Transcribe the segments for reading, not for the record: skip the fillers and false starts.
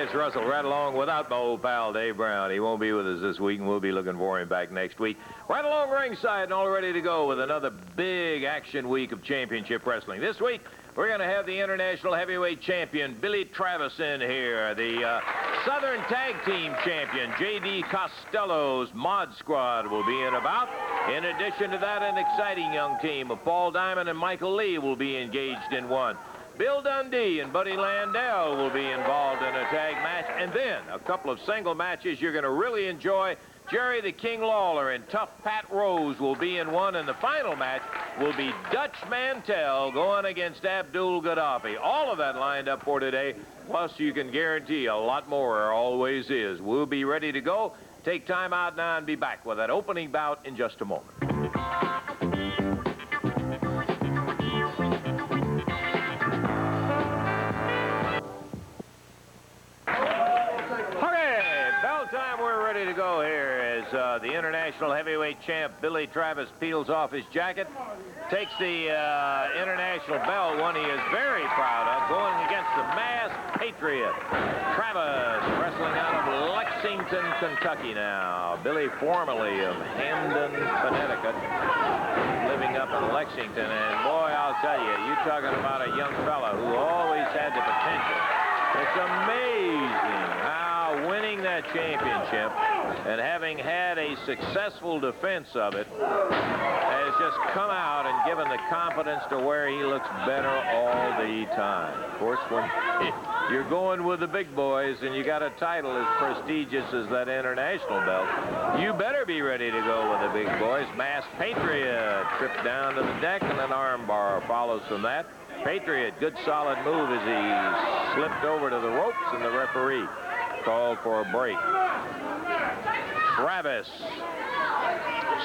Yes, Russell, right along without my old pal Dave Brown. He won't be with us this week, and we'll be looking for him back next week. Right along ringside and all ready to go with another big action week of championship wrestling. This week, we're going to have the International Heavyweight Champion, Billy Travis, in here. The Southern Tag Team Champion, J.D. Costello's Mod Squad will be in about. In addition to that, an exciting young team of Paul Diamond and Michael Lee will be engaged in one. Bill Dundee and Buddy Landell will be involved in a tag match. And then a couple of single matches you're going to really enjoy. Jerry the King Lawler and Tough Pat Rose will be in one. And the final match will be Dutch Mantel going against Abdul Gaddafi. All of that lined up for today. Plus, you can guarantee a lot more. There always is. We'll be ready to go. Take time out now and be back with that opening bout in just a moment. To go here as the International Heavyweight Champ Billy Travis peels off his jacket, takes the International belt, one he is very proud of, going against the Masked Patriot. Travis wrestling out of Lexington, Kentucky now. Billy formerly of Hamden, Connecticut, living up in Lexington. And boy, I'll tell you, you're talking about a young fella who always had the potential. It's amazing how winning that championship and having had a successful defense of it has just come out and given the confidence to where he looks better all the time. Of course, when you're going with the big boys and you got a title as prestigious as that international belt, you better be ready to go with the big boys. Masked Patriot tripped down to the deck and an arm bar follows from that. Patriot, good solid move as he slipped over to the ropes, and the referee called for a break. Travis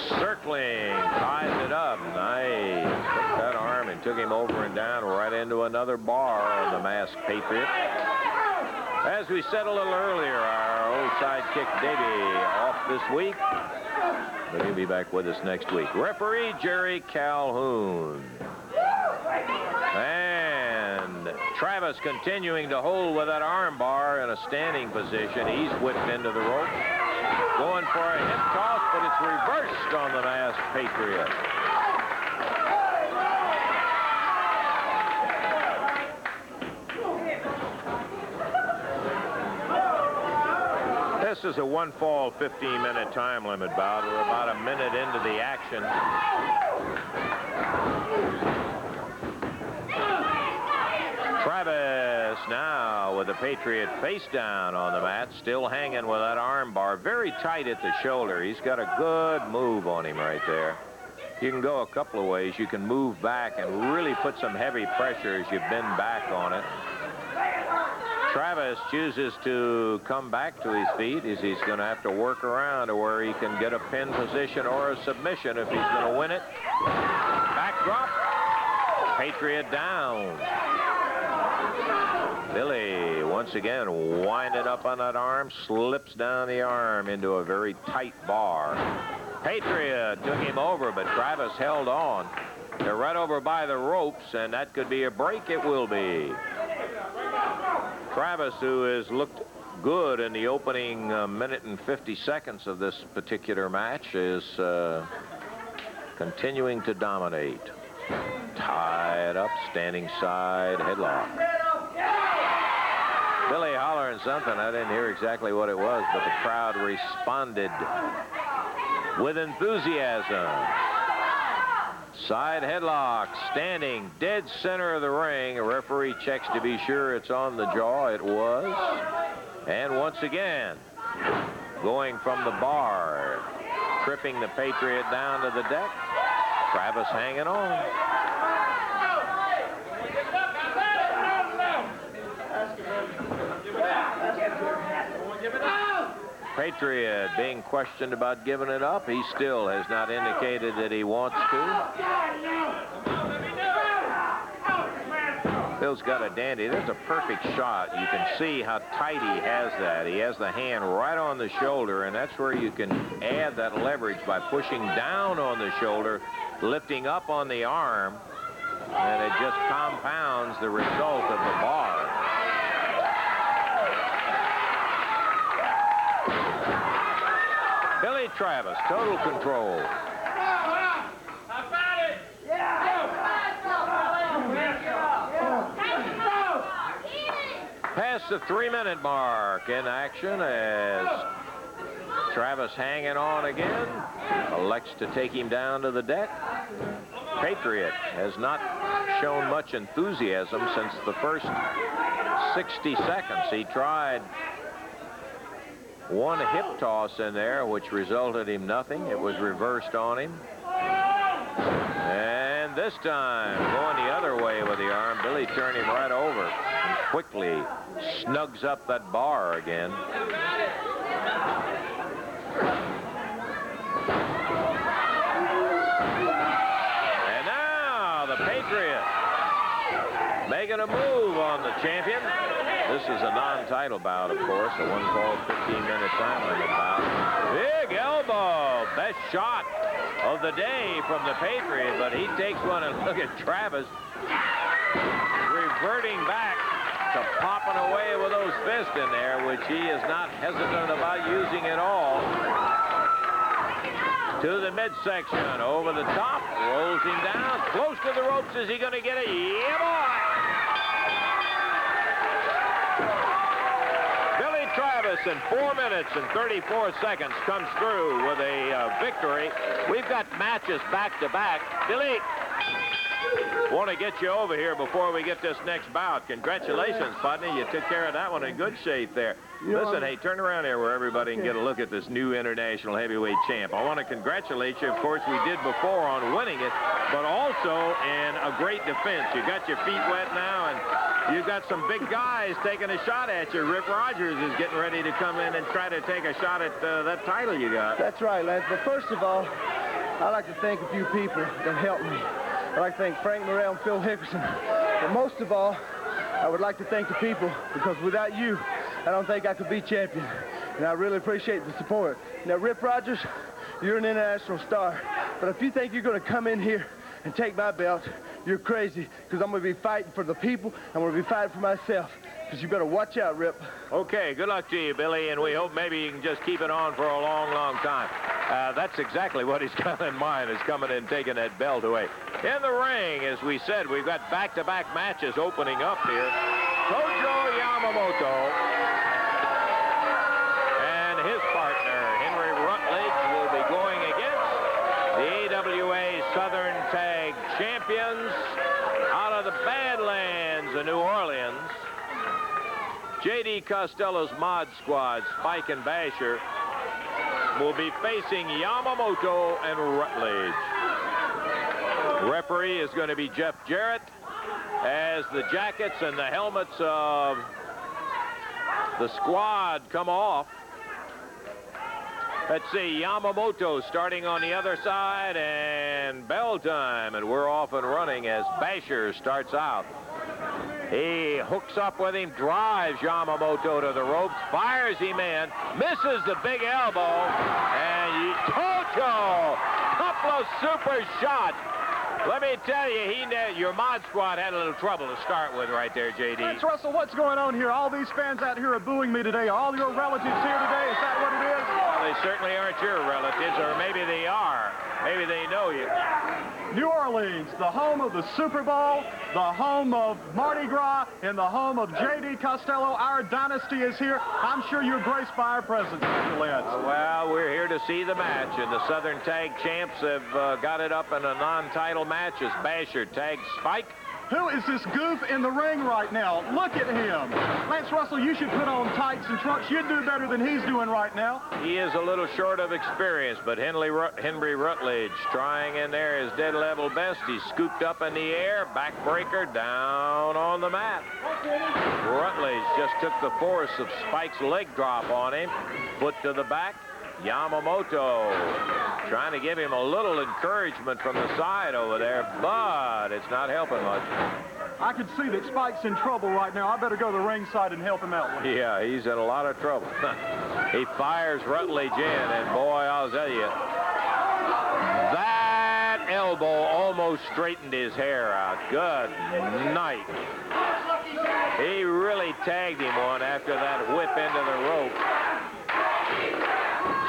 circling, ties it up. Nice. Took that arm and took him over and down right into another bar on the Masked Patriot. As we said a little earlier, our old sidekick Davey off this week, but he'll be back with us next week. Referee Jerry Calhoun. And Travis continuing to hold with that arm bar in a standing position. He's whipped into the rope. Going for a hip toss, but it's reversed on the Masked Patriot. This is a one-fall, 15-minute time limit bout. We're about a minute into the action. Travis now with the Patriot face down on the mat, still hanging with that arm bar, very tight at the shoulder. He's got a good move on him right there. You can go a couple of ways. You can move back and really put some heavy pressure as you bend back on it. Travis chooses to come back to his feet as he's going to have to work around to where he can get a pin position or a submission if he's going to win it. Backdrop. Patriot down. Billy, once again, winded up on that arm, slips down the arm into a very tight bar. Patriot took him over, but Travis held on. They're right over by the ropes, and that could be a break. It will be. Travis, who has looked good in the opening minute and 50 seconds of this particular match, is continuing to dominate. Tied up, standing side headlock. Billy hollering something. I didn't hear exactly what it was, but the crowd responded with enthusiasm. Side headlock, standing dead center of the ring. A referee checks to be sure it's on the jaw. It was. And once again, going from the bar, tripping the Patriot down to the deck. Travis hanging on. Patriot being questioned about giving it up. He still has not indicated that he wants to. Bill's got a dandy. There's a perfect shot. You can see how tight he has that. He has the hand right on the shoulder, and that's where you can add that leverage by pushing down on the shoulder, lifting up on the arm, and it just compounds the result of the bar. Travis, total control. Past the 3-minute mark in action as Travis hanging on again. Elects to take him down to the deck. Patriot has not shown much enthusiasm since the first 60 seconds. He tried one hip toss in there, which resulted in nothing. It was reversed on him. And this time, going the other way with the arm, Billy turned him right over and quickly snugs up that bar again. And now the Patriot making a move on the champion. This is a non-title bout, of course, a one-called 15-minute time limit bout. Big elbow, best shot of the day from the Patriot, but he takes one and look at Travis reverting back to popping away with those fists in there, which he is not hesitant about using at all. To the midsection, over the top, rolls him down, close to the ropes. Is he going to get it? Yeah, boy! Travis in 4 minutes and 34 seconds comes through with a victory. We've got matches back to back. Billy, want to get you over here before we get this next bout. Congratulations, partner. You took care of that one in good shape there. Listen, hey, turn around here where everybody can get a look at this new international heavyweight champ. I want to congratulate you. Of course, we did before on winning it, but also in a great defense. You got your feet wet now, and you've got some big guys taking a shot at you. Rip Rogers is getting ready to come in and try to take a shot at that title you got. That's right, Lance. But first of all, I'd like to thank a few people that helped me. I'd like to thank Frank Morrell and Phil Hickerson. But most of all, I would like to thank the people, because without you, I don't think I could be champion. And I really appreciate the support. Now, Rip Rogers, you're an international star. But if you think you're going to come in here and take my belt, you're crazy, because I'm going to be fighting for the people. I'm going to be fighting for myself. Because you better watch out, Rip. Okay, good luck to you, Billy, and we hope maybe you can just keep it on for a long, long time. That's exactly what he's got in mind, is coming in and taking that belt away. In the ring, as we said, we've got back-to-back matches opening up here. Tojo Yamamoto and his partner, Henry Rutledge, will be going against the AWA Southern Tag Champions out of the Badlands of New Orleans. J.D. Costello's Mod Squad, Spike and Basher, will be facing Yamamoto and Rutledge. Referee is going to be Jeff Jarrett, as the jackets and the helmets of the squad come off. Let's see, Yamamoto starting on the other side, and bell time, and we're off and running as Basher starts out. He hooks up with him, drives Yamamoto to the ropes, fires him in, misses the big elbow, and Tojo, couple of super shots. Let me tell you, your Mod Squad had a little trouble to start with right there, J.D. Lance Russell, what's going on here? All these fans out here are booing me today. Are all your relatives here today? Is that what it is? Well, they certainly aren't your relatives, or maybe they are. Maybe they know you. New Orleans, the home of the Super Bowl, the home of Mardi Gras, and the home of J.D. Costello. Our dynasty is here. I'm sure you're graced by our presence, Mr. Lance. Well, we're here to see the match, and the Southern Tag Champs have got it up in a non-title match as Basher tags Spike. Who is this goof in the ring right now? Look at him. Lance Russell, you should put on tights and trunks. You'd do better than he's doing right now. He is a little short of experience, but Henry Rutledge trying in there his dead level best. He's scooped up in the air, backbreaker down on the mat. Rutledge just took the force of Spike's leg drop on him. Foot to the back. Yamamoto trying to give him a little encouragement from the side over there, but it's not helping much. I can see that Spike's in trouble right now. I better go to the ringside and help him out. Yeah, he's in a lot of trouble. He fires Rutledge in, and boy, I'll tell you, that elbow almost straightened his hair out. Good night. He really tagged him one after that whip into the rope.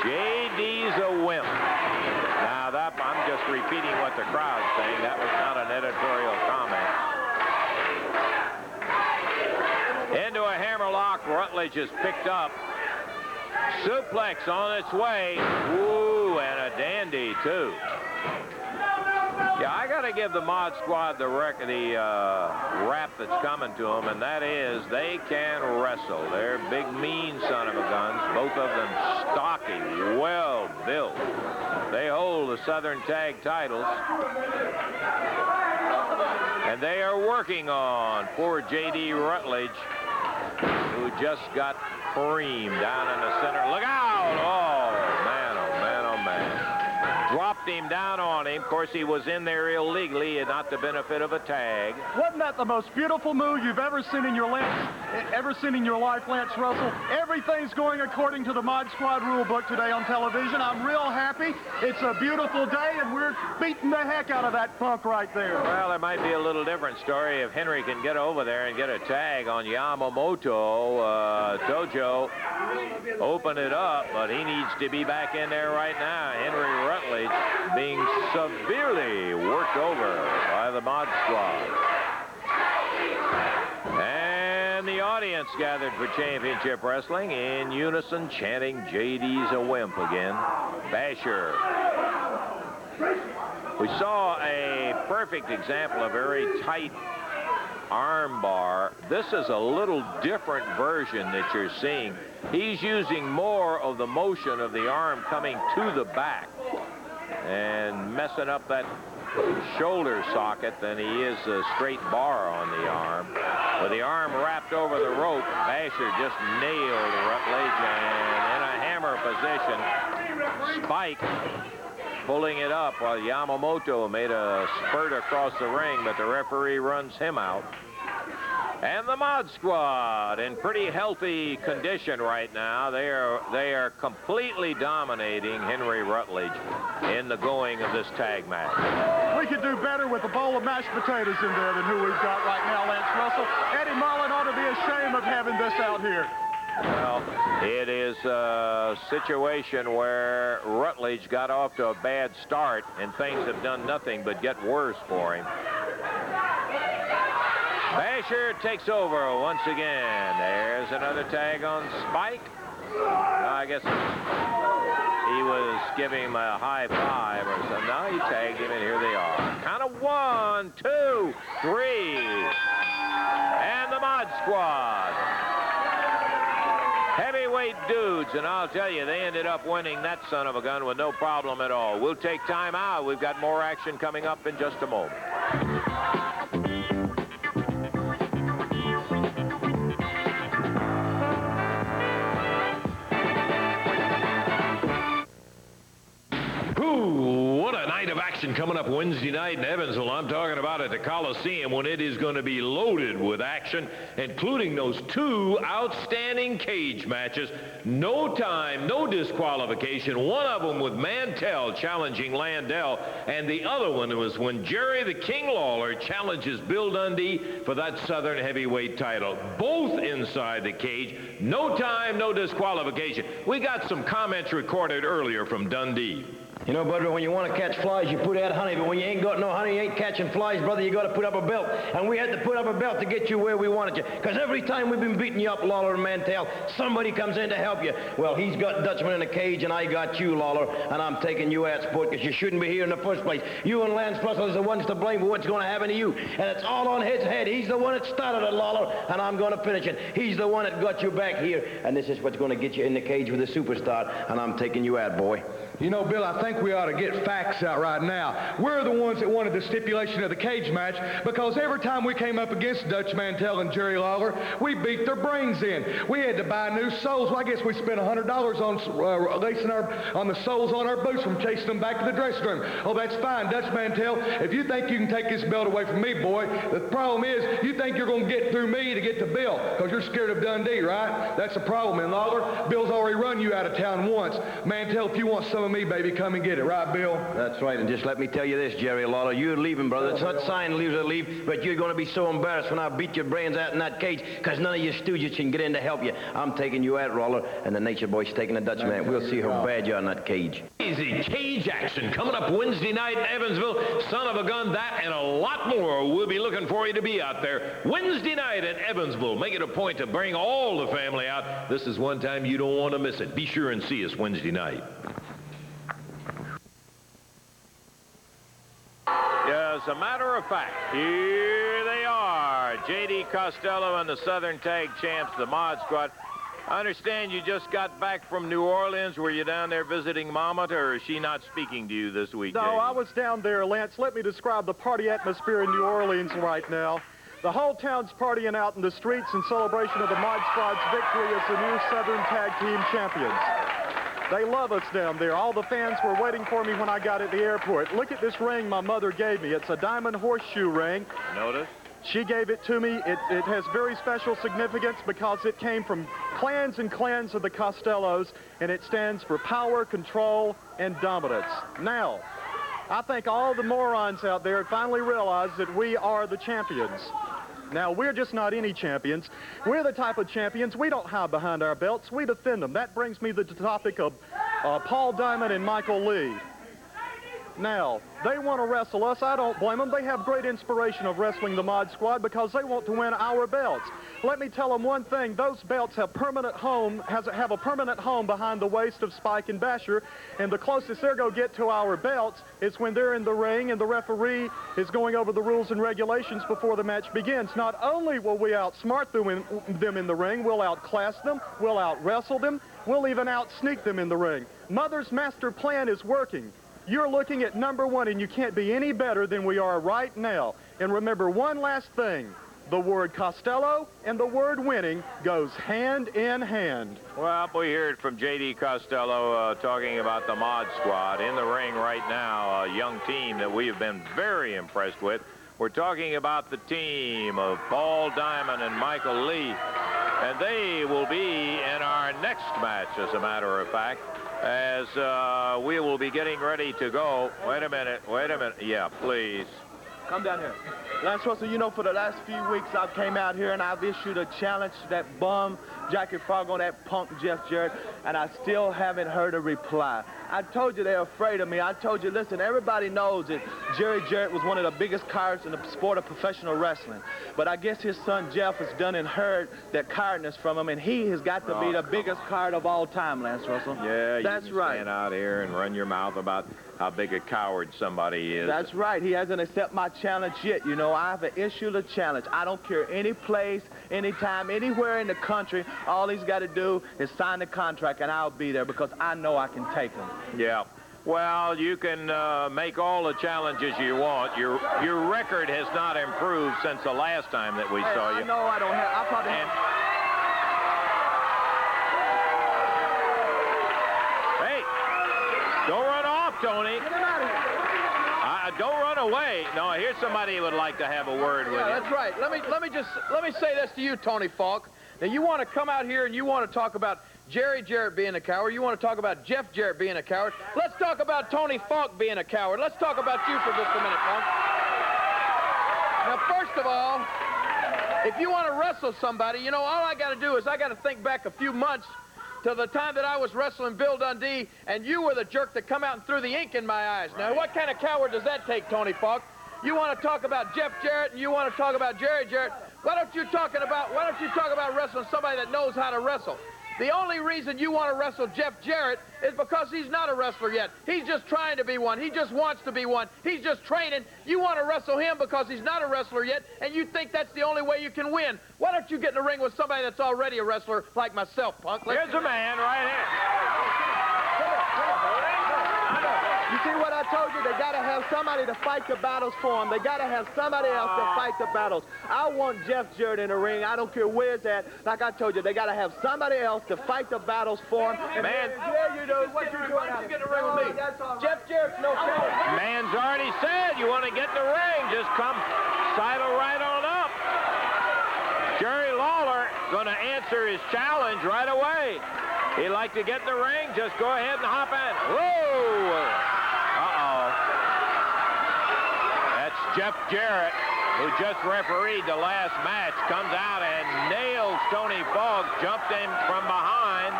JD's a wimp. Now, I'm just repeating what the crowd's saying. That was not an editorial comment. Into a hammerlock. Rutledge is picked up. Suplex on its way. Ooh, and a dandy, too. Yeah, I got to give the Mod Squad the rap that's coming to them, and that is they can wrestle. They're big, mean son of a guns. Both of them stocky, well built. They hold the Southern Tag titles. And they are working on poor J.D. Rutledge, who just got creamed down in the center. Look out! Oh, man, oh, man, oh, man. Dropped him down on him. Of course, he was in there illegally and not the benefit of a tag. Wasn't that the most beautiful move you've ever seen in your life, Lance Russell? Everything's going according to the Mod Squad rule book today on television. I'm real happy. It's a beautiful day, and we're beating the heck out of that punk right there. Well, it might be a little different story if Henry can get over there and get a tag on Yamamoto. Tojo open it up, but he needs to be back in there right now. Henry Rutledge being severely worked over by the Mod Squad. And the audience gathered for championship wrestling in unison, chanting JD's a wimp again. Basher. We saw a perfect example of very tight arm bar. This is a little different version that you're seeing. He's using more of the motion of the arm coming to the back and messing up that shoulder socket than he is a straight bar on the arm. With the arm wrapped over the rope, Basher just nailed Rutledge, and in a hammer position, Spike pulling it up while Yamamoto made a spurt across the ring, but the referee runs him out. And the Mod Squad in pretty healthy condition right now. They are completely dominating Henry Rutledge in the going of this tag match. We could do better with a bowl of mashed potatoes in there than who we've got right now, Lance Russell. Eddie Marlin ought to be ashamed of having this out here. Well, it is a situation where Rutledge got off to a bad start, and things have done nothing but get worse for him. Basher takes over once again. There's another tag on Spike. I guess he was giving him a high five or something. Now he tagged him, and here they are. Count of 1, 2, 3. And the Mod Squad. Heavyweight dudes, and I'll tell you, they ended up winning that son of a gun with no problem at all. We'll take time out. We've got more action coming up in just a moment. What a night of action coming up Wednesday night in Evansville. I'm talking about at the Coliseum when it is going to be loaded with action, including those 2 outstanding cage matches. No time, no disqualification. One of them with Mantell challenging Landell, and the other one was when Jerry the King Lawler challenges Bill Dundee for that Southern heavyweight title. Both inside the cage. No time, no disqualification. We got some comments recorded earlier from Dundee. You know, brother, when you want to catch flies, you put out honey. But when you ain't got no honey, you ain't catching flies, brother. You got to put up a belt. And we had to put up a belt to get you where we wanted you. Because every time we've been beating you up, Lawler and Mantell, somebody comes in to help you. Well, he's got Dutchman in a cage, and I got you, Lawler. And I'm taking you out, sport, because you shouldn't be here in the first place. You and Lance Russell is the ones to blame for what's going to happen to you. And it's all on his head. He's the one that started it, Lawler, and I'm going to finish it. He's the one that got you back here. And this is what's going to get you in the cage with a superstar. And I'm taking you out, boy. You know, Bill, I think we ought to get facts out right now. We're the ones that wanted the stipulation of the cage match because every time we came up against Dutch Mantell and Jerry Lawler, we beat their brains in. We had to buy new soles. Well, I guess we spent $100 on lacing on the soles on our boots from chasing them back to the dressing room. Oh, that's fine, Dutch Mantell. If you think you can take this belt away from me, boy, the problem is you think you're going to get through me to get to Bill because you're scared of Dundee, right? That's the problem. And Lawler, Bill's already run you out of town once. Mantell, if you want some with me, baby. Come and get it. Right, Bill? That's right, and just let me tell you this, Jerry Lawler. You're leaving, brother. It's not signed leave to leave, but you're going to be so embarrassed when I beat your brains out in that cage, because none of your stooges can get in to help you. I'm taking you out, Lawler, and the nature boy's taking the Dutchman. We'll see how bad you are in that cage. Easy cage action coming up Wednesday night in Evansville. Son of a gun, that and a lot more. We'll be looking for you to be out there Wednesday night in Evansville. Make it a point to bring all the family out. This is one time you don't want to miss it. Be sure and see us Wednesday night. As a matter of fact, here they are, J.D. Costello and the Southern Tag Champs, the Mod Squad. I understand you just got back from New Orleans. Were you down there visiting Mama, or is she not speaking to you this week, No, J.D.? I was down there, Lance. Let me describe the party atmosphere in New Orleans right now. The whole town's partying out in the streets in celebration of the Mod Squad's victory as the new Southern Tag Team Champions. They love us down there. All the fans were waiting for me when I got at the airport. Look at this ring my mother gave me. It's a diamond horseshoe ring. Notice? She gave it to me. It has very special significance because it came from clans and clans of the Costellos, and it stands for power, control, and dominance. Now, I think all the morons out there finally realized that we are the champions. Now, we're just not any champions. We're the type of champions, we don't hide behind our belts, we defend them. That brings me to the topic of Paul Diamond and Michael Lee. Now, they want to wrestle us. I don't blame them. They have great inspiration of wrestling the Mod Squad because they want to win our belts. Let me tell them one thing. Those belts have a permanent home behind the waist of Spike and Basher, and the closest they're going to get to our belts is when they're in the ring and the referee is going over the rules and regulations before the match begins. Not only will we outsmart them in the ring, we'll outclass them, we'll out-wrestle them, we'll even out-sneak them in the ring. Mother's master plan is working. You're looking at number one, and you can't be any better than we are right now. And remember one last thing. The word Costello and the word winning goes hand in hand. Well, we heard from J.D. Costello talking about the Mod Squad in the ring right now, a young team that we have been very impressed with. We're talking about the team of Paul Diamond and Michael Lee, and they will be in our next match, as a matter of fact, as we will be getting ready to go. Wait a minute. Yeah, please. Come down here. Lance Russell, you know, for the last few weeks, I came out here and I've issued a challenge to that bum Jackie Frog on that punk Jeff Jarrett, and I still haven't heard a reply. I told you they're afraid of me. I told you, listen, everybody knows that Jerry Jarrett was one of the biggest cowards in the sport of professional wrestling. But I guess his son Jeff has done and heard that cowardness from him, and he has got to be the biggest coward of all time, Lance Russell. Yeah, that's right. Stand out here and run your mouth about how big a coward somebody is. That's right. He hasn't accepted my challenge yet. You know, I've issued a challenge. I don't care any place, anytime, anywhere in the country. All he's got to do is sign the contract, and I'll be there because I know I can take him. Yeah. Well, you can make all the challenges you want. Your record has not improved since the last time that we saw you. I know I don't have. I probably. Hey, don't run off, Tony. Get him out of here. Don't run away. No, here's somebody who would like to have a word with you. That's right. Let me say this to you, Tony Falk. Now, you want to come out here and you want to talk about Jerry Jarrett being a coward. You want to talk about Jeff Jarrett being a coward. Let's talk about Tony Falk being a coward. Let's talk about you for just a minute, Falk. Now, first of all, if you want to wrestle somebody, you know, all I got to do is I got to think back a few months to the time that I was wrestling Bill Dundee, and you were the jerk that come out and threw the ink in my eyes. Now, what kind of coward does that take, Tony Falk? You want to talk about Jeff Jarrett and you want to talk about Jerry Jarrett. Why don't you talk about wrestling somebody that knows how to wrestle? The only reason you want to wrestle Jeff Jarrett is because he's not a wrestler yet. He's just trying to be one. He just wants to be one. He's just training. You want to wrestle him because he's not a wrestler yet, and you think that's the only way you can win. Why don't you get in the ring with somebody that's already a wrestler like myself, punk? Here's a man right here. You see what I told you? They got to have somebody to fight the battles for them. They got to have somebody else to fight the battles. I want Jeff Jarrett in the ring. I don't care where it's at. Like I told you, they got to have somebody else to fight the battles for them. Man, yeah, you do. What you doing? Why don't you get in the ring with me? Jeff Jarrett's no coward. Man's already said you want to get in the ring. Just come sidle right on up. Jerry Lawler going to answer his challenge right away. He'd like to get in the ring. Just go ahead and hop in. Whoa! Uh-oh. That's Jeff Jarrett, who just refereed the last match, comes out and nails Tony Falk, jumped in from behind,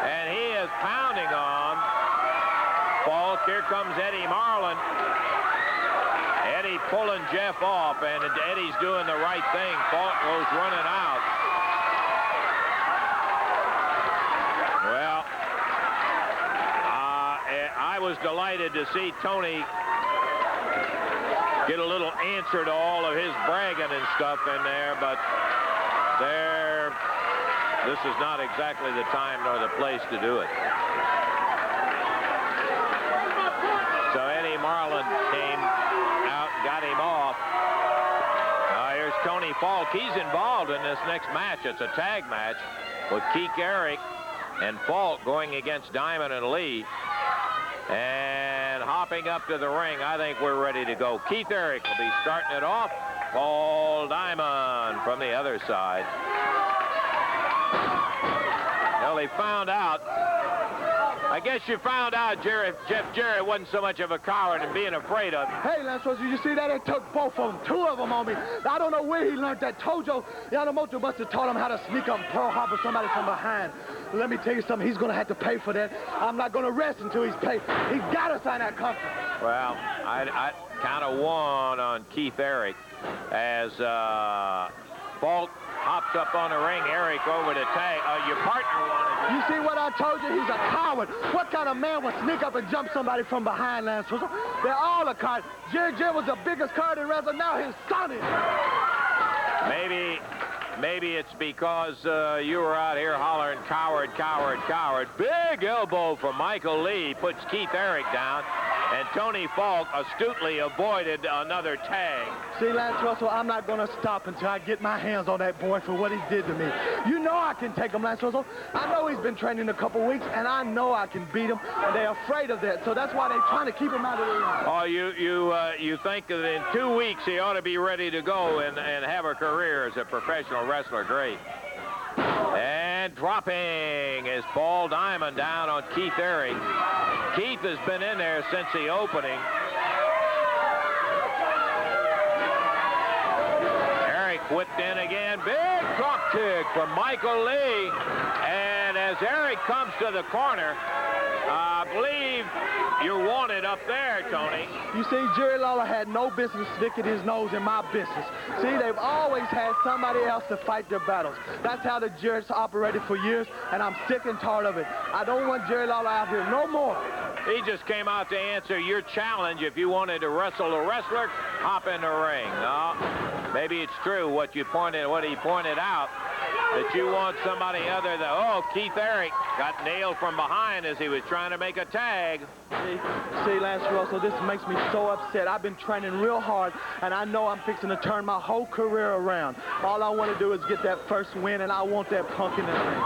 and he is pounding on Falk. Here comes Eddie Marlin. Eddie pulling Jeff off, and Eddie's doing the right thing. Falk goes running out. Well, I was delighted to see Tony get a little answer to all of his bragging and stuff in there, but this is not exactly the time nor the place to do it. So Eddie Marlin came out, got him off. Here's Tony Falk. He's involved in this next match. It's a tag match with Keith Eric and Falk going against Diamond and Lee. And hopping up to the ring, I think we're ready to go. Keith Eric will be starting it off. Paul Diamond from the other side. Well, he found out. I guess you found out Jeff Jarrett wasn't so much of a coward and being afraid of him. Hey, Lance Russell, you see that? It took both of them, two of them on me. I don't know where he learned that. Tojo, Yamamoto must have taught him how to sneak up and Pearl Harbor somebody from behind. Let me tell you something. He's going to have to pay for that. I'm not going to rest until he's paid. He's got to sign that contract. Well, I count of one on Keith Eric as Falk hops up on the ring. Eric over to tag. Your partner wanted. You see what I told you? He's a coward. What kind of man would sneak up and jump somebody from behind, Lance Russell? They're all a coward. Jerry Jarrett was the biggest coward in wrestling. Now his son is. Maybe it's because you were out here hollering, coward, coward, coward. Big elbow from Michael Lee puts Keith Eric down, and Tony Falk astutely avoided another tag. See, Lance Russell, I'm not going to stop until I get my hands on that boy for what he did to me. You know I can take him, Lance Russell. I know he's been training a couple weeks, and I know I can beat him, and they're afraid of that, so that's why they're trying to keep him out of the ring. Oh, you think that in 2 weeks he ought to be ready to go and have a career as a professional wrestler. Great. And dropping is Paul Diamond down on Keith Eric. Keith has been in there since the opening. Eric whipped in again. Big drop kick from Michael Lee. And as Eric comes to the corner, I believe you're wanted up there, Tony. You see, Jerry Lawler had no business sticking his nose in my business. See, they've always had somebody else to fight their battles. That's how the Jarretts operated for years, and I'm sick and tired of it. I don't want Jerry Lawler out here no more. He just came out to answer your challenge. If you wanted to wrestle a wrestler, hop in the ring. No, maybe it's true what he pointed out, that you want somebody other than, Keith Eric got nailed from behind as he was trying to make a tag. See, Lance Russell, this makes me so upset. I've been training real hard, and I know I'm fixing to turn my whole career around. All I want to do is get that first win, and I want that punk in the ring.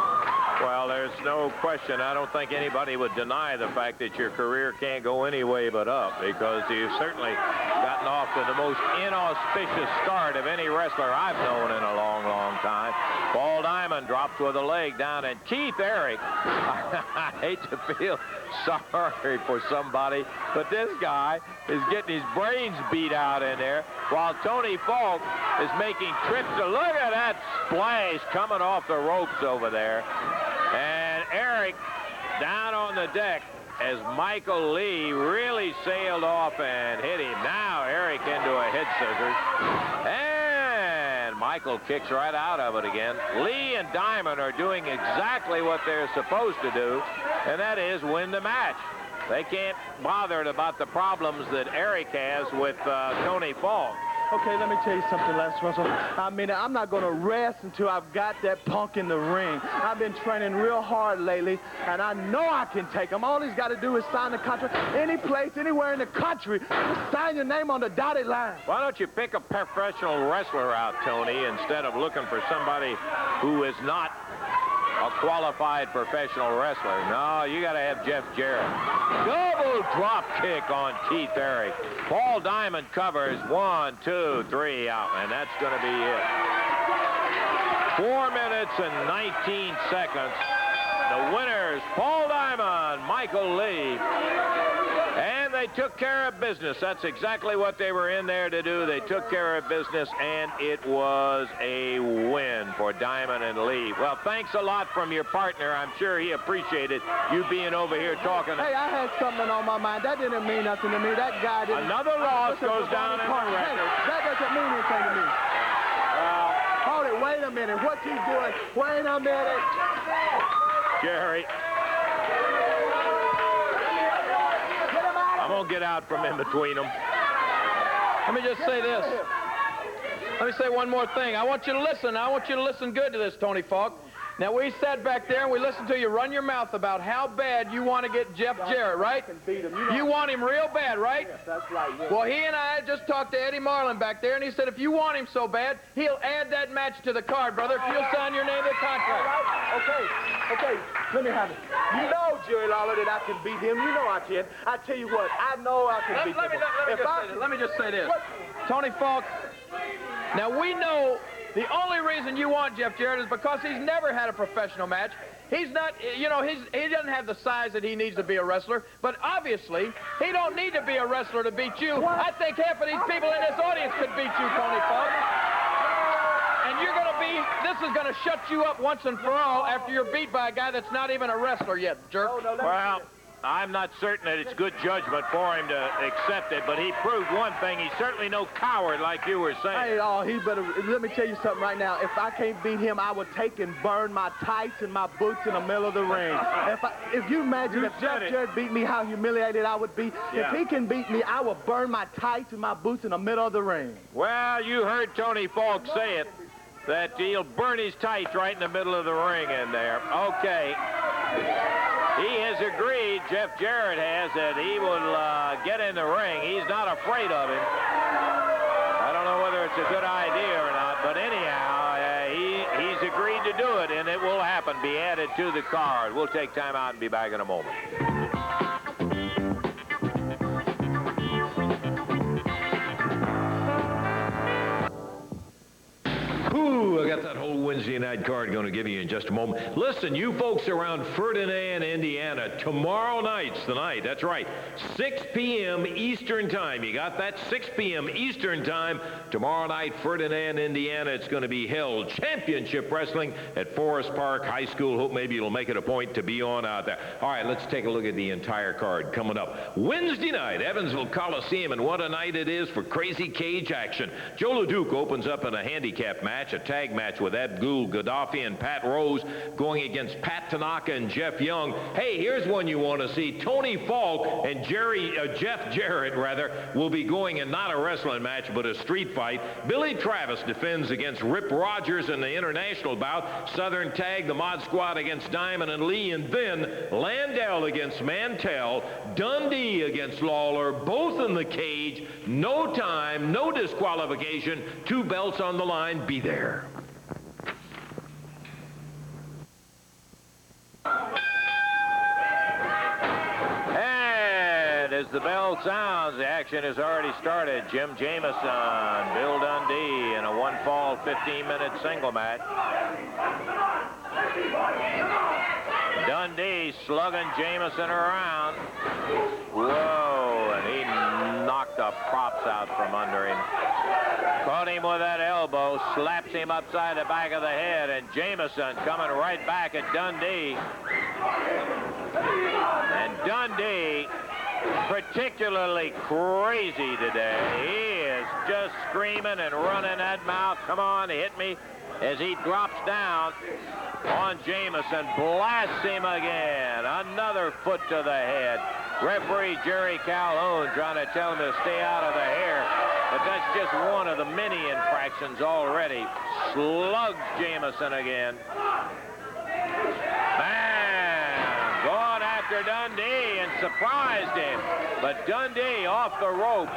Well, there's no question. I don't think anybody would deny the fact that your career can't go any way but up, because you've certainly gotten off to the most inauspicious start of any wrestler I've known in a long, long time. Paul Diamond drops with a leg down, and Keith Eric, I hate to feel sorry for somebody, but this guy is getting his brains beat out in there, while Tony Falk is making trips to, look at that splash coming off the ropes over there. And Eric down on the deck as Michael Lee really sailed off and hit him. Now Eric into a head scissors. And Michael kicks right out of it again. Lee and Diamond are doing exactly what they're supposed to do, and that is win the match. They can't bother about the problems that Eric has with Tony Falk. Okay, let me tell you something, Lance Russell. I mean, I'm not going to rest until I've got that punk in the ring. I've been training real hard lately, and I know I can take him. All he's got to do is sign the contract any place, anywhere in the country. Just sign your name on the dotted line. Why don't you pick a professional wrestler out, Tony, instead of looking for somebody who is not a qualified professional wrestler? No, you got to have Jeff Jarrett. Double drop kick on Keith Eric. Paul Diamond covers 1, 2, 3 out, and that's going to be it. 4 minutes and 19 seconds. The winners, Paul Diamond, Michael Lee. And they took care of business. That's exactly what they were in there to do. They took care of business, and it was a win for Diamond and Lee. Well, thanks a lot from your partner. I'm sure he appreciated you being over here talking. Hey, I had something on my mind. That didn't mean nothing to me. That guy didn't. Another loss goes down in the record. Hey, that doesn't mean anything to me. Hold it. Wait a minute. What's he doing? Wait a minute. Jerry. I'm going to get out from in between them. Let me just say this. Let me say one more thing. I want you to listen. I want you to listen good to this, Tony Falk. Now, we sat back there and we listened to you run your mouth about how bad you want to get Jeff Jarrett, right? You want him real bad, right? Yes, that's right. Yes. Well, he and I just talked to Eddie Marlin back there, and he said if you want him so bad, he'll add that match to the card, brother, if you'll sign your name to the contract. Okay, let me have it. You know, Jerry Lawler, that I can beat him. You know I can. I tell you what, I know I can beat him. Let me just say this. Tony Falk, now we know the only reason you want Jeff Jarrett is because he's never had a professional match. He's not, you know, he doesn't have the size that he needs to be a wrestler, but obviously, he don't need to be a wrestler to beat you. I think half of these people in this audience could beat you, Tony Falk. And you're going to be, this is going to shut you up once and for all after you're beat by a guy that's not even a wrestler yet, jerk. Well, I'm not certain that it's good judgment for him to accept it, but he proved one thing. He's certainly no coward like you were saying. Hey, he better, let me tell you something right now. If I can't beat him, I would take and burn my tights and my boots in the middle of the ring. If you imagine if Jeff Jarrett beat me, how humiliated I would be. Yeah. If he can beat me, I will burn my tights and my boots in the middle of the ring. Well, you heard Tony Falk say it, that he'll burn his tights right in the middle of the ring in there. Okay. He has agreed, Jeff Jarrett has, that he will get in the ring. He's not afraid of him. I don't know whether it's a good idea or not, but anyhow, he's agreed to do it, and it will happen, be added to the card. We'll take time out and be back in a moment. Ooh, I got that whole Wednesday night card going to give you in just a moment. Listen, you folks around Ferdinand, Indiana, tomorrow night's the night. That's right, 6 p.m. Eastern Time. You got that? 6 p.m. Eastern Time. Tomorrow night, Ferdinand, Indiana, it's going to be held championship wrestling at Forest Park High School. Hope maybe you'll make it a point to be on out there. All right, let's take a look at the entire card coming up. Wednesday night, Evansville Coliseum, and what a night it is for crazy cage action. Joe LeDuc opens up in a handicap match, a tag match with Abdul, Gaddafi, and Pat Rose going against Pat Tanaka and Jeff Young. Hey, here's one you want to see. Tony Falk and Jeff Jarrett, will be going in not a wrestling match, but a street fight. Billy Travis defends against Rip Rogers in the international bout. Southern Tag, the Mod Squad against Diamond and Lee, and then Landell against Mantell, Dundee against Lawler, both in the cage. No time, no disqualification, 2 belts on the line. Be there. And as the bell sounds, the action has already started. Jim Jamison, Bill Dundee in a 1-fall, 15-minute single match. Dundee slugging Jameson around. Whoa, and he knocked the props out from under him. Caught him with that elbow, slaps him upside the back of the head, and Jameson coming right back at Dundee. And Dundee, particularly crazy today. He is just screaming and running that mouth. Come on, hit me. As he drops down on Jameson, blasts him again. Another foot to the head. Referee Jerry Calhoun trying to tell him to stay out of the hair. But that's just one of the many infractions already. Slugs Jameson again. Man, going after Dundee and surprised him. But Dundee off the rope,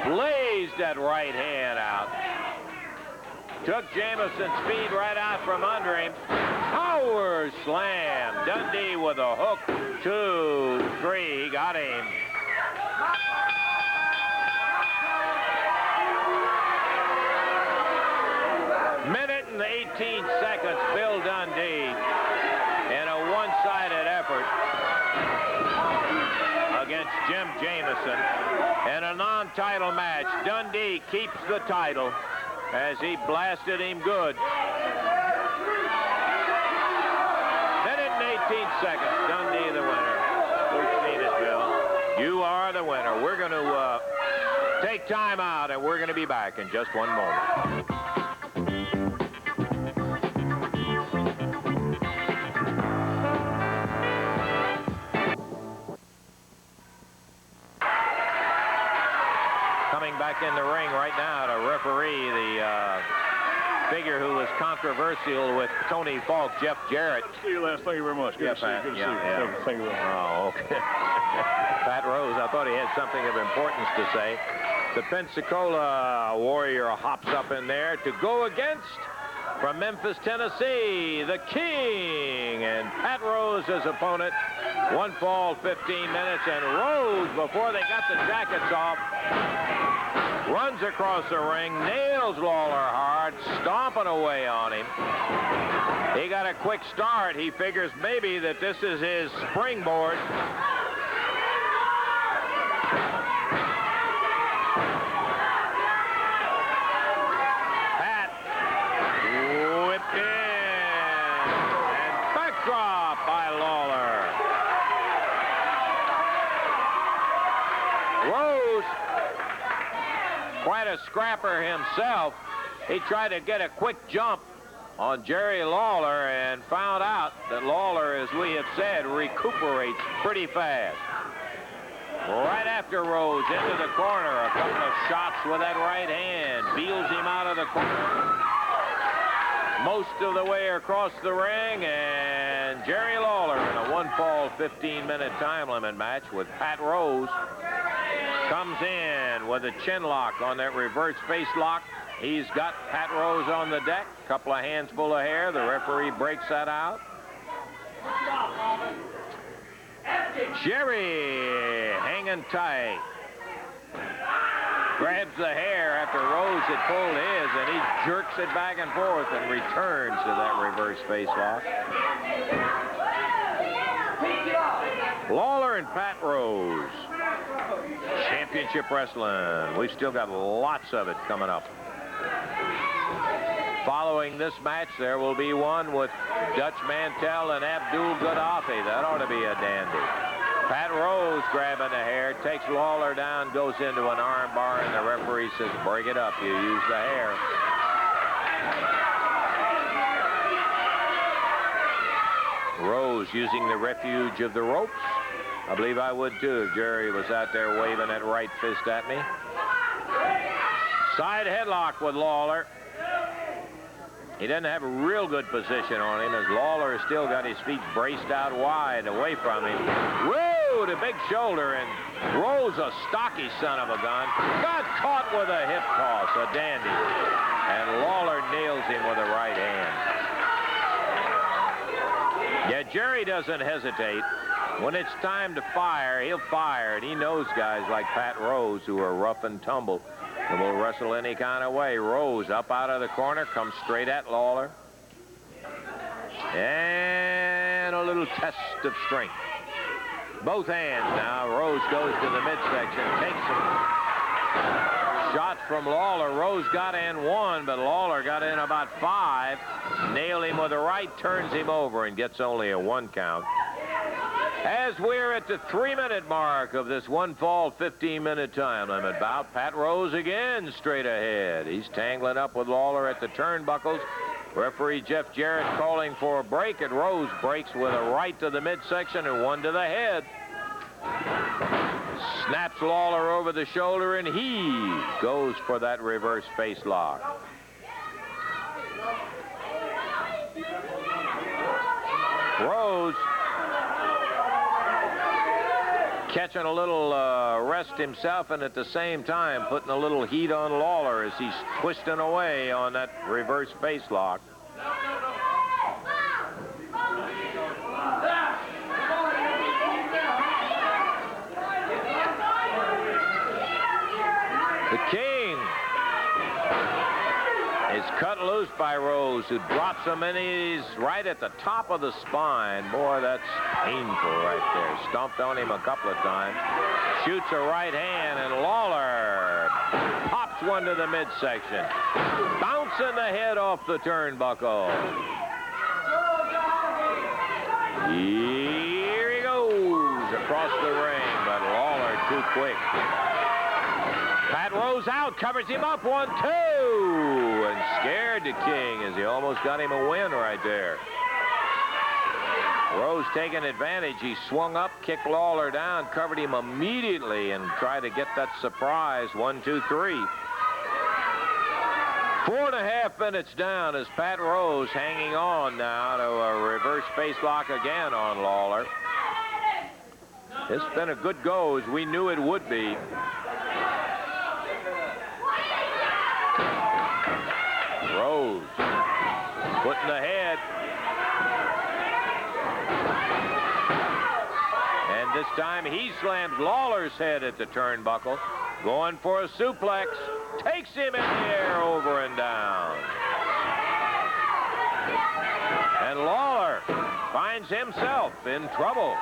blazed that right hand out. Took Jameson's feet right out from under him. Power slam. Dundee with a hook. 2, 3. Got him. Minute and 18 seconds. Bill Dundee in a one-sided final match. Dundee keeps the title as he blasted him good. Minute and 18 seconds. Dundee the winner. We've seen it, Bill. You are the winner. We're going to take time out, and we're going to be back in just one moment. Back in the ring right now to referee the figure who was controversial with Tony Falk, Jeff Jarrett. See you last. Thank you very much. Good to see you. Good to see you. Thank you very much. Oh, okay. Pat Rose, I thought he had something of importance to say. The Pensacola Warrior hops up in there to go against, from Memphis, Tennessee, the King, and Pat Rose his opponent. 1 fall, 15 minutes, and Rose, before they got the jackets off, runs across the ring, nails Lawler hard, stomping away on him. He got a quick start. He figures maybe that this is his springboard. Pat whipped in, and backdrop by Lawler. Rose, quite a scrapper himself. He tried to get a quick jump on Jerry Lawler and found out that Lawler, as we have said, recuperates pretty fast. Right after Rose into the corner, a couple of shots with that right hand, beals him out of the corner. Most of the way across the ring, and Jerry Lawler in a 1 fall, 15-minute time limit match with Pat Rose. Comes in with a chin lock on that reverse face lock. He's got Pat Rose on the deck. Couple of hands full of hair. The referee breaks that out. Jerry hanging tight. Grabs the hair after Rose had pulled his, and he jerks it back and forth and returns to that reverse face lock. Lawler and Pat Rose. Championship wrestling. We've still got lots of it coming up. Following this match, there will be one with Dutch Mantel and Abdul Gaddafi. That ought to be a dandy. Pat Rose grabbing the hair, takes Lawler down, goes into an arm bar, and the referee says, "Bring it up. You use the hair." Rose using the refuge of the ropes. I believe I would too if Jerry was out there waving that right fist at me. Side headlock with Lawler. He doesn't have a real good position on him as Lawler has still got his feet braced out wide away from him. Whoa, the big shoulder, and Rose, a stocky son of a gun, got caught with a hip toss, a dandy. And Lawler nails him with a right hand. Yeah, Jerry doesn't hesitate. When it's time to fire, he'll fire, and he knows guys like Pat Rose who are rough and tumble and will wrestle any kind of way. Rose up out of the corner, comes straight at Lawler. And a little test of strength. Both hands now. Rose goes to the midsection, takes him. Shots from Lawler. Rose got in 1, but Lawler got in about 5. Nailed him with a right, turns him over, and gets only a 1 count. As we're at the 3-minute mark of this 1 fall, 15-minute time limit bout, Pat Rose again straight ahead. He's tangling up with Lawler at the turnbuckles. Referee Jeff Jarrett calling for a break, and Rose breaks with a right to the midsection and 1 to the head. Snaps Lawler over the shoulder, and he goes for that reverse face lock. Rose catching a little rest himself, and at the same time putting a little heat on Lawler as he's twisting away on that reverse face lock. The King is cut loose by Rose, who drops him in. He's right at the top of the spine. Boy, that's painful right there. Stomped on him a couple of times. Shoots a right hand, and Lawler one to the midsection. Bouncing the head off the turnbuckle. Here he goes across the ring, but Lawler too quick. Pat Rose out, covers him up, 1, 2, and scared the King as he almost got him a win right there. Rose taking advantage. He swung up, kicked Lawler down, covered him immediately, and tried to get that surprise. 1, 2, 3. 4.5 minutes down as Pat Rose hanging on now to a reverse face lock again on Lawler. It's been a good go, as we knew it would be. Rose putting the head. And this time he slams Lawler's head at the turnbuckle. Going for a suplex. Takes him in the air over and down. And Lawler finds himself in trouble.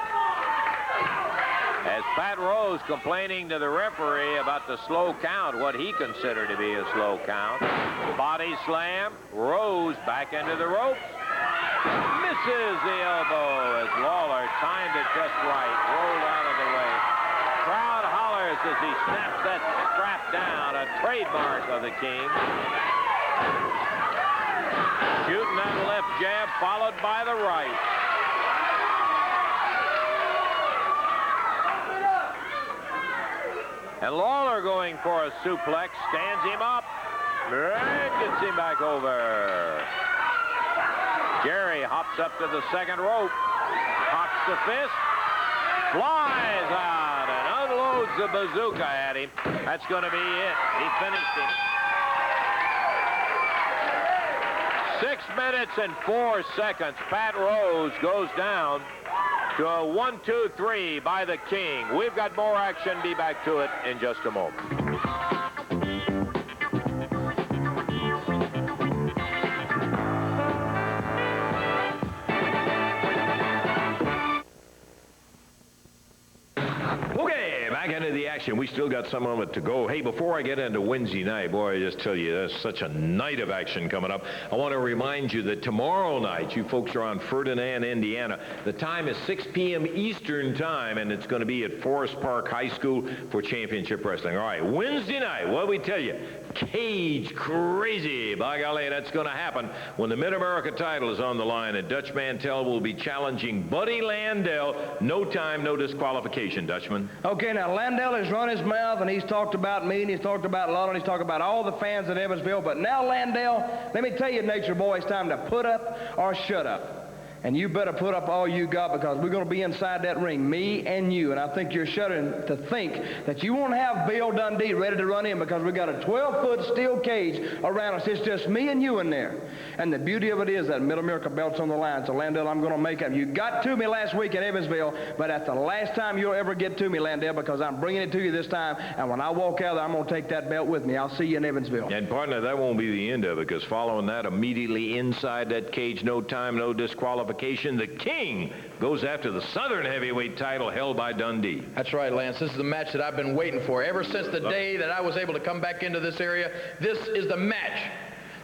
As Pat Rose complaining to the referee about the slow count, what he considered to be a slow count. Body slam, Rose back into the ropes. Misses the elbow as Lawler timed it just right, rolled out of the way. Crowd hollers as he snaps that strap down, a trademark of the King. Shooting that left jab, followed by the right. And Lawler going for a suplex, stands him up, and gets him back over. Jerry hops up to the second rope, pops the fist, flies out, and unloads the bazooka at him. That's going to be it. He finished him. 6 minutes and 4 seconds. Pat Rose goes down to a 1, 2, 3 by the King. We've got more action. Be back to it in just a moment. Into the action. We still got some of it to go. Hey, before I get into Wednesday night, boy, I just tell you, there's such a night of action coming up. I want to remind you that tomorrow night, you folks are on Ferdinand, Indiana. The time is 6 p.m. Eastern time, and it's going to be at Forest Park High School for championship wrestling. All right, Wednesday night, what do we tell you? Cage crazy. By golly, that's going to happen when the Mid-America title is on the line, and Dutch Mantell will be challenging Buddy Landell. No time, no disqualification, Dutchman. Okay, now Landell has run his mouth, and he's talked about me, and he's talked about Lawler, and he's talked about all the fans in Evansville. But now, Landell, let me tell you, Nature Boy, it's time to put up or shut up. And you better put up all you got, because we're going to be inside that ring, me and you. And I think you're shuddering to think that you won't have Bill Dundee ready to run in, because we've got a 12-foot steel cage around us. It's just me and you in there. And the beauty of it is that Mid-America belt's on the line. So, Landell, I'm going to make up. You got to me last week in Evansville, but that's the last time you'll ever get to me, Landell, because I'm bringing it to you this time. And when I walk out there, I'm going to take that belt with me. I'll see you in Evansville. And, partner, that won't be the end of it, because following that, immediately inside that cage, no time, no disqualification, the King goes after the Southern heavyweight title held by Dundee. That's right, Lance. This is the match that I've been waiting for. Ever since the day that I was able to come back into this area, this is the match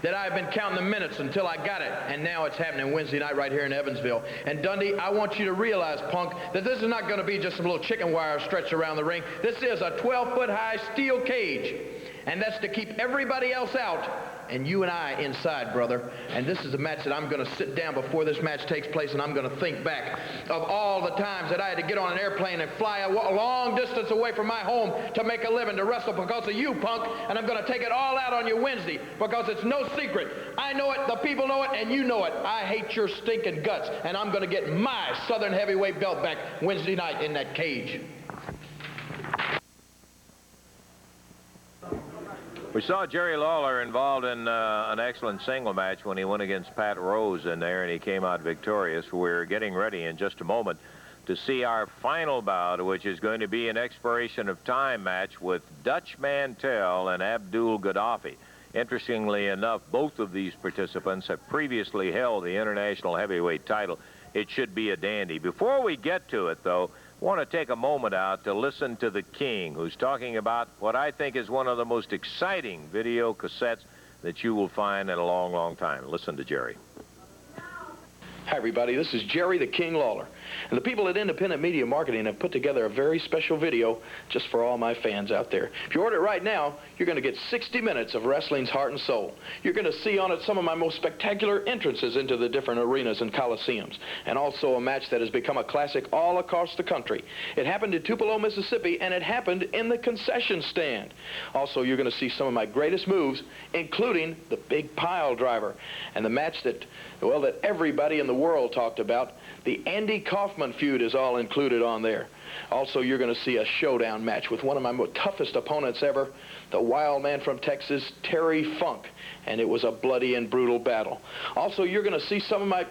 that I've been counting the minutes until I got it. And now it's happening Wednesday night right here in Evansville. And Dundee, I want you to realize, punk, that this is not going to be just some little chicken wire stretched around the ring. This is a 12-foot high steel cage. And that's to keep everybody else out and you and I inside, brother. And this is a match that I'm going to sit down before this match takes place, and I'm going to think back of all the times that I had to get on an airplane and fly a long distance away from my home to make a living, to wrestle because of you, punk. And I'm going to take it all out on you Wednesday, because it's no secret. I know it, the people know it, and you know it. I hate your stinking guts, and I'm going to get my Southern heavyweight belt back Wednesday night in that cage. We saw Jerry Lawler involved in an excellent single match when he went against Pat Rose in there, and he came out victorious. We're getting ready in just a moment to see our final bout, which is going to be an expiration of time match with Dutch Mantell and Abdul Gaddafi. Interestingly enough, both of these participants have previously held the international heavyweight title. It should be a dandy. Before we get to it, though, want to take a moment out to listen to the King, who's talking about what I think is one of the most exciting video cassettes that you will find in a long, long time. Listen to Jerry. Hi, everybody. This is Jerry the King Lawler. And the people at Independent Media Marketing have put together a very special video just for all my fans out there. If you order it right now, you're going to get 60 minutes of wrestling's heart and soul. You're going to see on it some of my most spectacular entrances into the different arenas and coliseums, and also a match that has become a classic all across the country. It happened in Tupelo, Mississippi, and it happened in the concession stand. Also, you're going to see some of my greatest moves, including the big pile driver, and the match that, well, that everybody in the world talked about. The Andy Kaufman feud is all included on there. Also, you're going to see a showdown match with one of my toughest opponents ever, the wild man from Texas, Terry Funk, and it was a bloody and brutal battle. Also, you're going to see some of my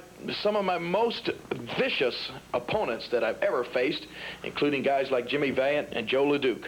most vicious opponents that I've ever faced, including guys like Jimmy Valiant and Joe LeDuc.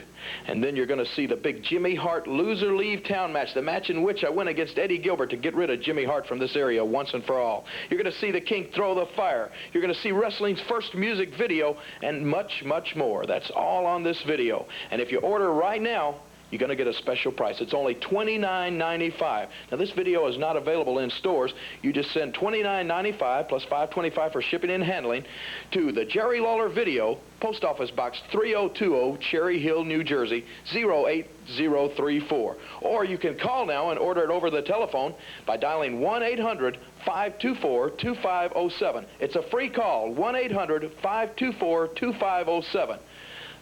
And then you're going to see the big Jimmy Hart loser leave town match, the match in which I went against Eddie Gilbert to get rid of Jimmy Hart from this area once and for all. You're going to see the King throw the fire. You're going to see wrestling's first music video, and much, much more. That's all on this video. And if you order right now, you're going to get a special price. It's only $29.95. Now, this video is not available in stores. You just send $29.95 plus $5.25 for shipping and handling to the Jerry Lawler Video, Post Office Box 3020, Cherry Hill, New Jersey, 08034. Or you can call now and order it over the telephone by dialing 1-800-524-2507. It's a free call, 1-800-524-2507.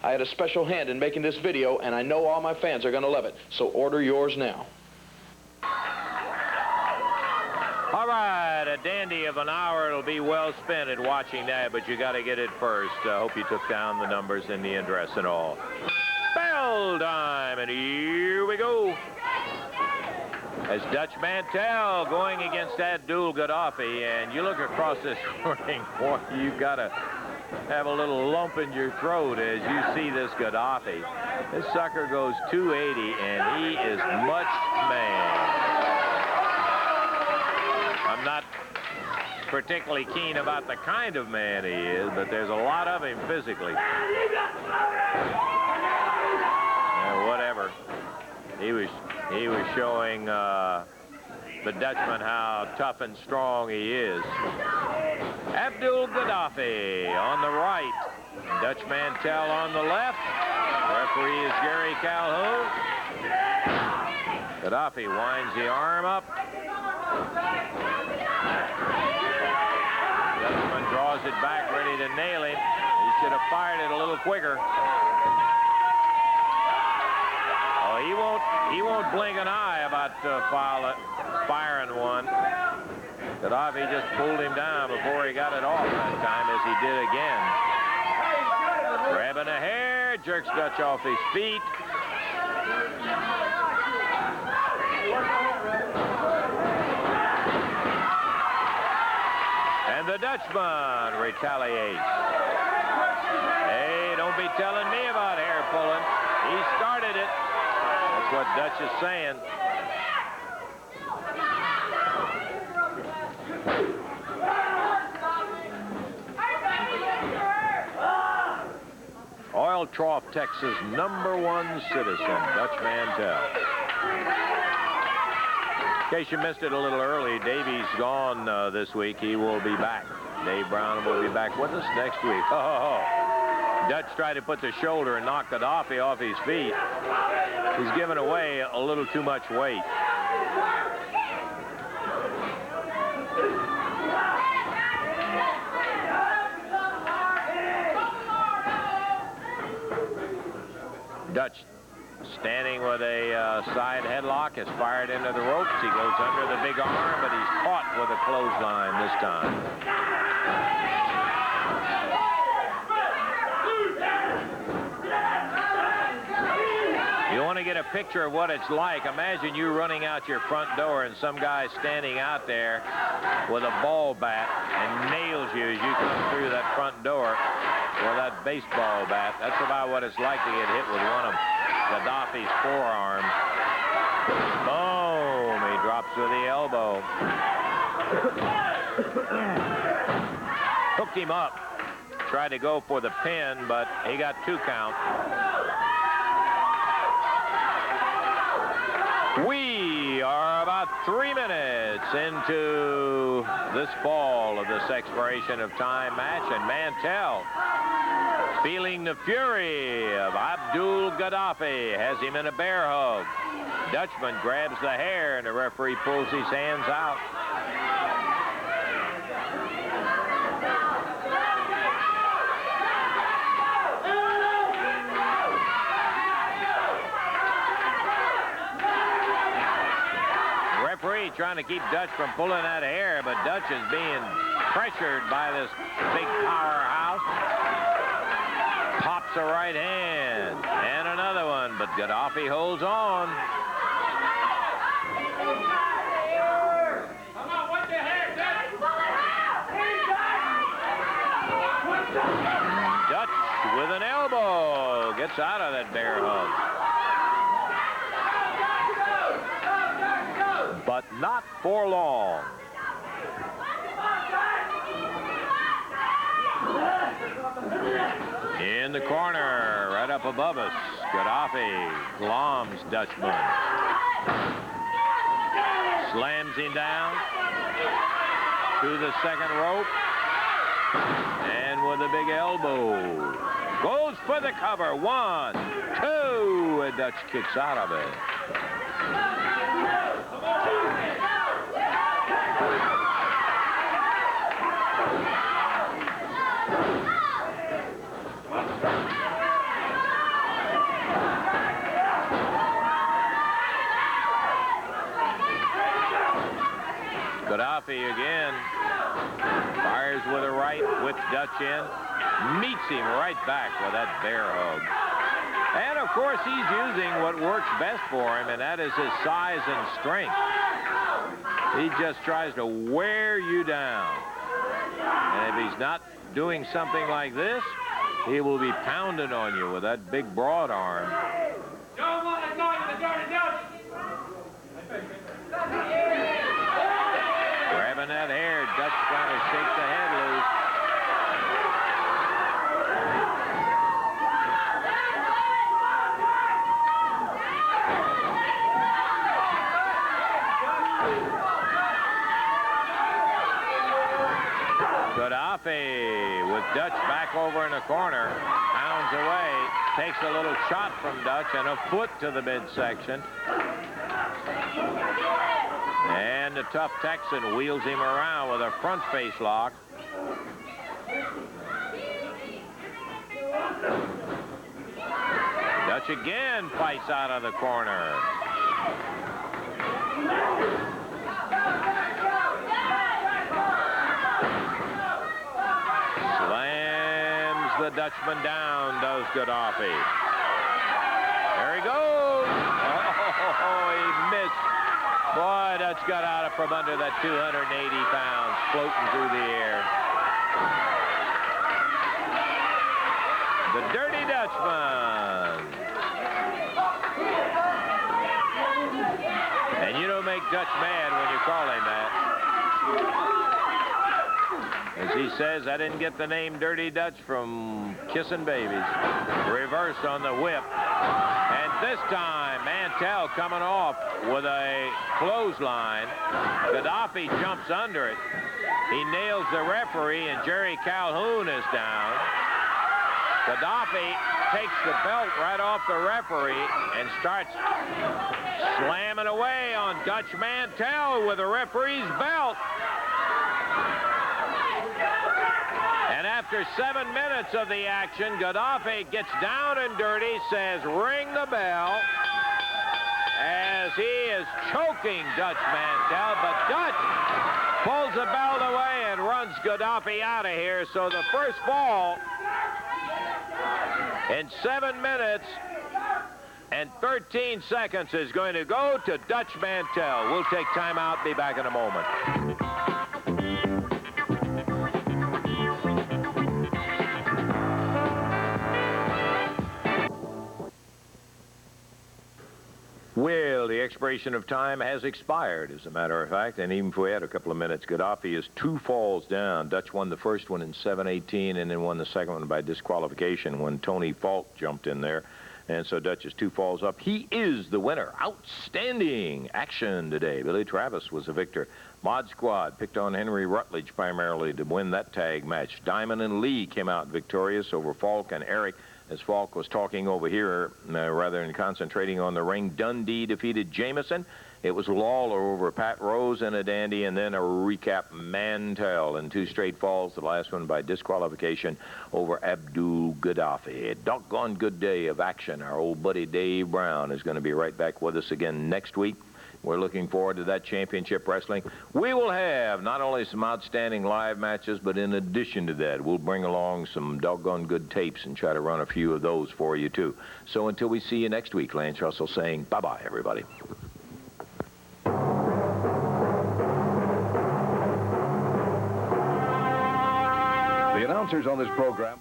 I had a special hand in making this video, and I know all my fans are going to love it. So order yours now. All right, a dandy of an hour. It'll be well spent at watching that, but you got to get it first. I hope you took down the numbers and the address and all. Bell time, and here we go. As Dutch Mantell going against Abdul Gaddafi, and you look across this ring, boy, you've got to have a little lump in your throat as you see this Gaddafi. This sucker goes 280, and he is much man. I'm not particularly keen about the kind of man he is, but there's a lot of him physically. Whatever. He was showing the Dutchman how tough and strong he is. Abdul Gaddafi on the right. Dutch Mantell on the left. Referee is Gary Calhoun. Gaddafi winds the arm up. Dutchman draws it back, ready to nail him. He should have fired it a little quicker. Oh, he won't blink an eye about firing one. Gaddafi just pulled him down before he got it off that time, as he did again. Grabbing a hair, jerks Dutch off his feet. And the Dutchman retaliates. Hey, don't be telling me about hair pulling. He started it. That's what Dutch is saying. Oil Trough, Texas, #1 citizen, Dutch Mantell. In case you missed it a little early, Davey's gone this week. He will be back. Dave Brown will be back with us next week. Oh, Dutch tried to put the shoulder and knock Gaddafi off his feet. He's given away a little too much weight. Dutch standing with a side headlock, has fired into the ropes. He goes under the big arm, but he's caught with a clothesline this time. You want to get a picture of what it's like. Imagine you running out your front door and some guy standing out there with a ball bat and nails you as you come through that front door with that baseball bat. That's about what it's like to get hit with one of Gaddafi's forearms. Boom! He drops with the elbow. Hooked him up. tried to go for the pin, but he got 2 count. We are about 3 minutes into this fall of this expiration of time match, and Mantell, feeling the fury of Abdul Gaddafi, has him in a bear hug. Dutchman grabs the hair, and the referee pulls his hands out. Referee trying to keep Dutch from pulling that hair, but Dutch is being pressured by this big powerhouse. Pops a right hand, and another one, but Gaddafi holds on. Dutch with an elbow gets out of that bear hug. But not for long. In the corner, right up above us, Gaddafi gloms Dutchman. Slams him down to the second rope. And with a big elbow. Goes for the cover. 1, 2, and Dutch kicks out of it. Gaddafi again fires with a right, whips Dutch in, meets him right back with that bear hug. And of course he's using what works best for him, and that is his size and strength. He just tries to wear you down. And if he's not doing something like this, he will be pounding on you with that big broad arm. Grabbing that hair, Dutch trying to shake the head loose. Gaddafi with Dutch back over in the corner, pounds away, takes a little shot from Dutch and a foot to the midsection. And the tough Texan wheels him around with a front face lock. Dutch again fights out of the corner. Slams the Dutchman down, does Gaddafi. There he goes. Oh, he missed. Boy, Dutch got out from under that 280 pounds floating through the air. The Dirty Dutchman. And you don't make Dutch mad when you call him that. As he says, I didn't get the name Dirty Dutch from kissing babies. Reverse on the whip. And this time, Mantell coming off with a clothesline. Gaddafi jumps under it. He nails the referee, and Jerry Calhoun is down. Gaddafi takes the belt right off the referee and starts slamming away on Dutch Mantell with the referee's belt. And after 7 minutes of the action, Gaddafi gets down and dirty, says, ring the bell, as he is choking Dutch Mantell. But Dutch pulls the belt away and runs Gaddafi out of here. So the first fall in 7 minutes and 13 seconds is going to go to Dutch Mantell. We'll take time out, be back in a moment. Well, the The expiration of time has expired, as a matter of fact, and even if we had a couple of minutes, Gaddafi is 2 falls down. Dutch won the first one in 7:18 and then won the second one by disqualification when Tony Falk jumped in there. And so Dutch is 2 falls up. He is the winner. Outstanding action today. Billy Travis was a victor. Mod Squad picked on Henry Rutledge primarily to win that tag match. Diamond and Lee came out victorious over Falk and Eric, as Falk was talking over here rather than concentrating on the ring. Dundee defeated Jameson. It was Lawler over Pat Rose and a dandy, and then a recap Mantel in 2 straight falls, the last one by disqualification over Abdul Gaddafi. A doggone good day of action. Our old buddy Dave Brown is going to be right back with us again next week. We're looking forward to that championship wrestling. We will have not only some outstanding live matches, but in addition to that, we'll bring along some doggone good tapes and try to run a few of those for you, too. So until we see you next week, Lance Russell saying bye-bye, everybody. The announcers on this program